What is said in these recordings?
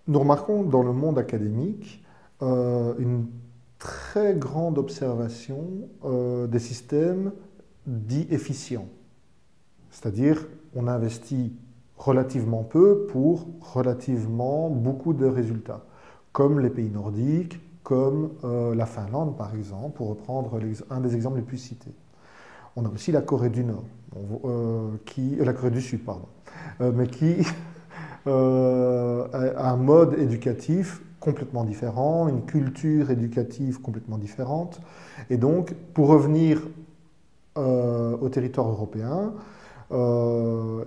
Nous remarquons dans le monde académique une très grande observation des systèmes dits efficients. C'est-à-dire, on investit relativement peu pour relativement beaucoup de résultats, comme les pays nordiques, comme la Finlande par exemple, pour reprendre un des exemples les plus cités. On a aussi la Corée du Nord, la Corée du Sud, pardon, mais qui a un mode éducatif complètement différent, une culture éducative complètement différente. Et donc, pour revenir au territoire européen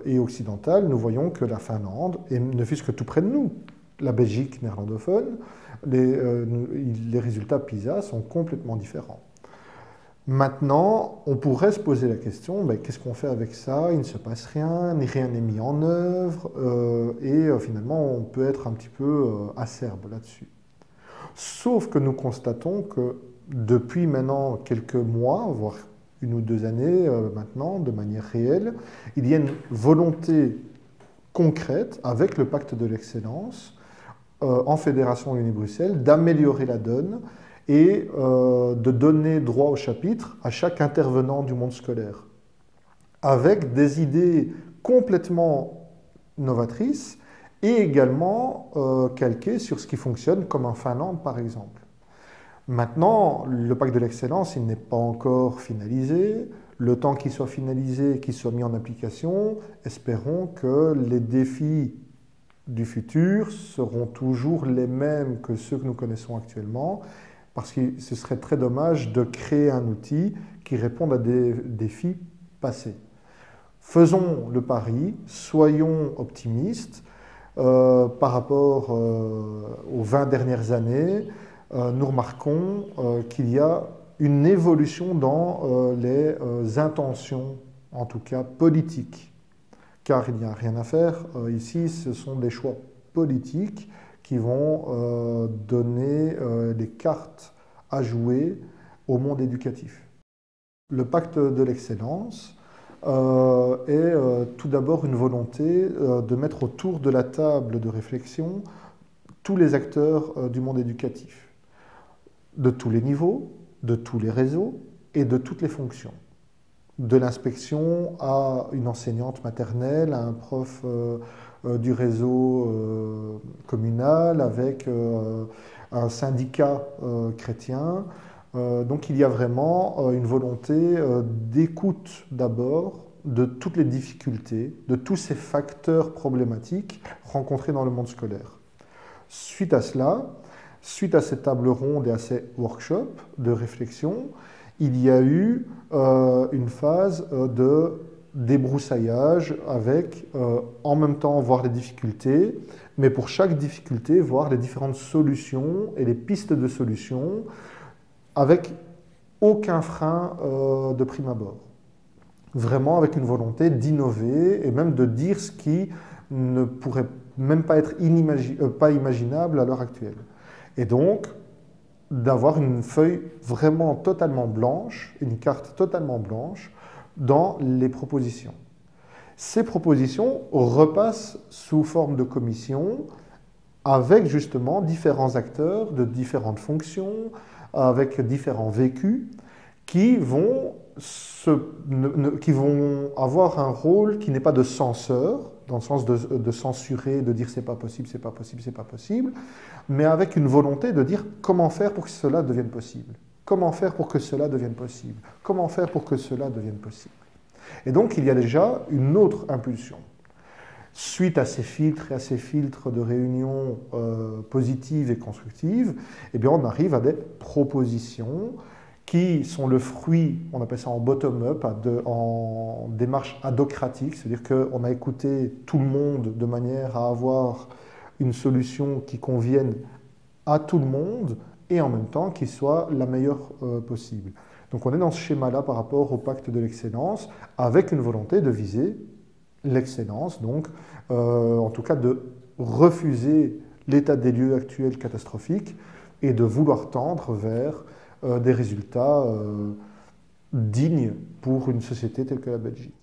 et occidental, nous voyons que la Finlande, et ne fût-ce que tout près de nous, la Belgique néerlandophone, les résultats PISA sont complètement différents. Maintenant, on pourrait se poser la question, ben, qu'est-ce qu'on fait avec ça? Il ne se passe rien, rien n'est mis en œuvre, finalement, on peut être un petit peu acerbe là-dessus. Sauf que nous constatons que depuis maintenant quelques mois, voire 1 ou 2 années maintenant, de manière réelle, il y a une volonté concrète, avec le pacte de l'excellence, en Fédération Wallonie-Bruxelles, d'améliorer la donne et de donner droit au chapitre à chaque intervenant du monde scolaire, avec des idées complètement novatrices et également calquées sur ce qui fonctionne comme en Finlande par exemple. Maintenant, le pacte de l'excellence, il n'est pas encore finalisé. Le temps qu'il soit finalisé, qu'il soit mis en application, espérons que les défis du futur seront toujours les mêmes que ceux que nous connaissons actuellement, parce que ce serait très dommage de créer un outil qui réponde à des défis passés. Faisons le pari, soyons optimistes. Par rapport aux 20 dernières années, nous remarquons qu'il y a une évolution dans les intentions, en tout cas politiques. Car il n'y a rien à faire. Ici, ce sont des choix politiques qui vont donner les cartes à jouer au monde éducatif. Le pacte de l'excellence est tout d'abord une volonté de mettre autour de la table de réflexion tous les acteurs du monde éducatif, de tous les niveaux, de tous les réseaux et de toutes les fonctions. De l'inspection à une enseignante maternelle, à un prof du réseau communal, avec un syndicat chrétien. Donc il y a vraiment une volonté d'écoute d'abord de toutes les difficultés, de tous ces facteurs problématiques rencontrés dans le monde scolaire. Suite à cela, suite à ces tables rondes et à ces workshops de réflexion, il y a eu une phase de débroussaillage avec en même temps voir les difficultés, mais pour chaque difficulté voir les différentes solutions et les pistes de solutions avec aucun frein de prime abord. Vraiment avec une volonté d'innover et même de dire ce qui ne pourrait même pas être pas imaginable à l'heure actuelle. Et donc, d'avoir une feuille vraiment totalement blanche, une carte totalement blanche dans les propositions. Ces propositions repassent sous forme de commission avec justement différents acteurs de différentes fonctions, avec différents vécus qui vont avoir un rôle qui n'est pas de censeur, dans le sens de censurer, de dire c'est pas possible, c'est pas possible, c'est pas possible, mais avec une volonté de dire comment faire pour que cela devienne possible. Comment faire pour que cela devienne possible. Comment faire pour que cela devienne possible. Et donc il y a déjà une autre impulsion. Suite à ces filtres et à ces filtres de réunions positives et constructives, eh bien on arrive à des propositions qui sont le fruit, on appelle ça en bottom-up, en démarche adocratique, c'est-à-dire qu'on a écouté tout le monde de manière à avoir une solution qui convienne à tout le monde et en même temps qui soit la meilleure possible. Donc on est dans ce schéma-là par rapport au pacte de l'excellence, avec une volonté de viser l'excellence, donc en tout cas de refuser l'état des lieux actuel catastrophique et de vouloir tendre vers des résultats dignes pour une société telle que la Belgique.